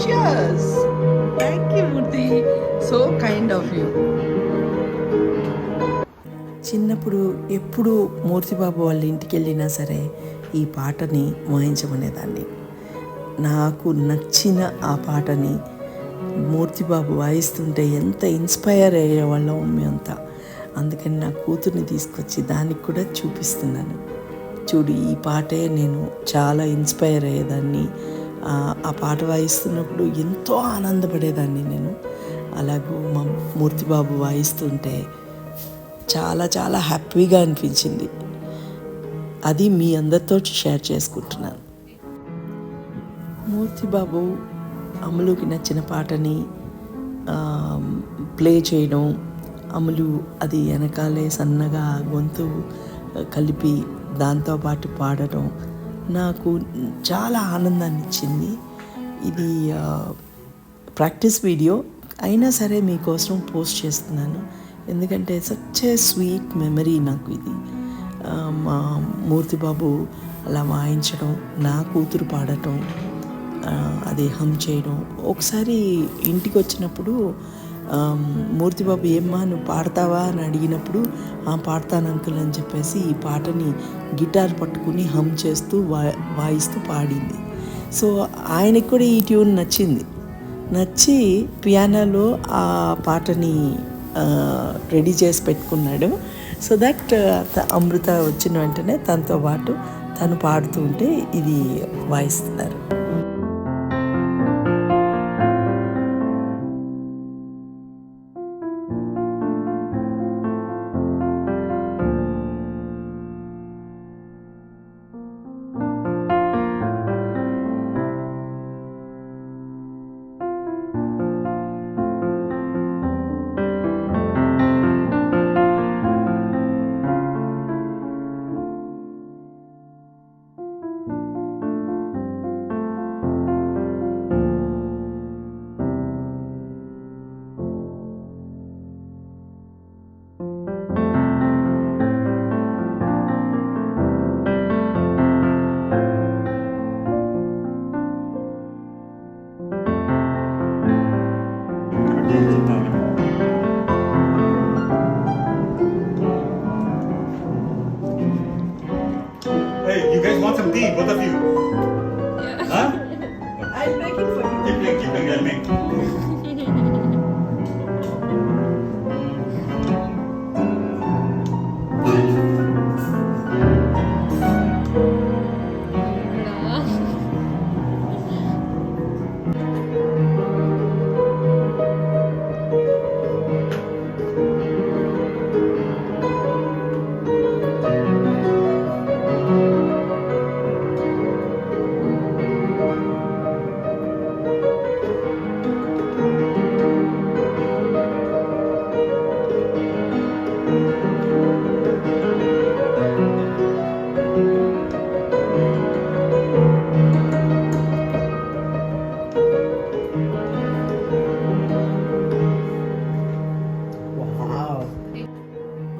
Cheers. Thank you, Murthy. So kind of you. చిన్నప్పుడు ఎప్పుడు మూర్తిబాబు వాళ్ళ ఇంటికి వెళ్ళినా సరే ఈ పాటని వాయించమనేదాన్ని. నాకు నచ్చిన ఆ పాటని మూర్తిబాబు వాయిస్తుంటే ఎంత ఇన్స్పైర్ అయ్యేవాళ్ళం మేమంతా. అందుకని నా కూతుర్ని తీసుకొచ్చి దానికి కూడా చూపిస్తున్నాను. చూడు, ఈ పాటే నేను చాలా ఇన్స్పైర్ అయ్యేదాన్ని. ఆ పాట వాయిస్తున్నప్పుడు ఎంతో ఆనందపడేదాన్ని నేను. అలాగూ మా మూర్తిబాబు వాయిస్తుంటే చాలా చాలా హ్యాపీగా అనిపించింది. అది మీ అందరితో షేర్ చేసుకుంటున్నాను. మూర్తిబాబు అమలుకి నచ్చిన పాటని ప్లే చేయడం, అమలు అది వెనకాలే సన్నగా గొంతు కలిపి దాంతోపాటు పాడటం నాకు చాలా ఆనందాన్ని ఇచ్చింది. ఇది ప్రాక్టీస్ వీడియో అయినా సరే మీకోసం పోస్ట్ చేస్తున్నాను. ఎందుకంటే సచ్ ఏ స్వీట్ మెమరీ నాకు ఇది. మా మూర్తిబాబు అలా వాయించడం, నా కూతురు పాడటం, అది హమ్ చేయడం. ఒకసారి ఇంటికి వచ్చినప్పుడు మూర్తిబాబు ఏమ్మా నువ్వు పాడతావా అని అడిగినప్పుడు పాడతాను అంకుల్ అని చెప్పేసి ఈ పాటని గిటార్ పట్టుకుని హమ్ చేస్తూ వాయిస్తూ పాడింది. సో ఆయనకి కూడా ఈ ట్యూన్ నచ్చి పియానోలో ఆ పాటని రెడీ చేసి పెట్టుకున్నాడు. సో దట్ అమృత వచ్చిన వెంటనే తనతో పాటు తను పాడుతూ ఉంటే ఇది వాయిస్తున్నారు. Hey, you guys want some tea, both of you? Yeah. Huh? I'll make it for you. Keep playing, I'll make.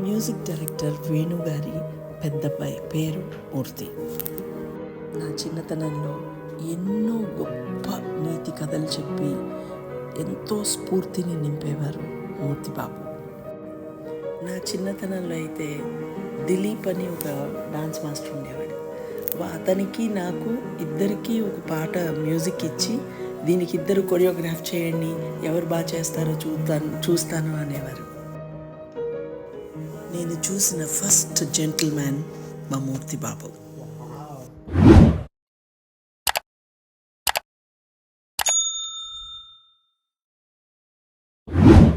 Music director Venu గారి పెద్దబ్బాయి పేరు మూర్తి. నా చిన్నతనంలో ఎన్నో గొప్ప నీతి కథలు చెప్పి ఎంతో స్ఫూర్తిని నింపేవారు మూర్తిబాబు. నా చిన్నతనంలో అయితే దిలీప్ అని ఒక డాన్స్ మాస్టర్ ఉండేవాడు. అతనికి నాకు ఇద్దరికీ ఒక పాట మ్యూజిక్ ఇచ్చి దీనికి ఇద్దరు కొరియోగ్రాఫ్ చేయండి, ఎవరు బాగా చేస్తారో చూస్తాను అనేవారు. నేను చూసిన ఫస్ట్ జెంటిల్మ్యాన్ మా మూర్తిబాబు.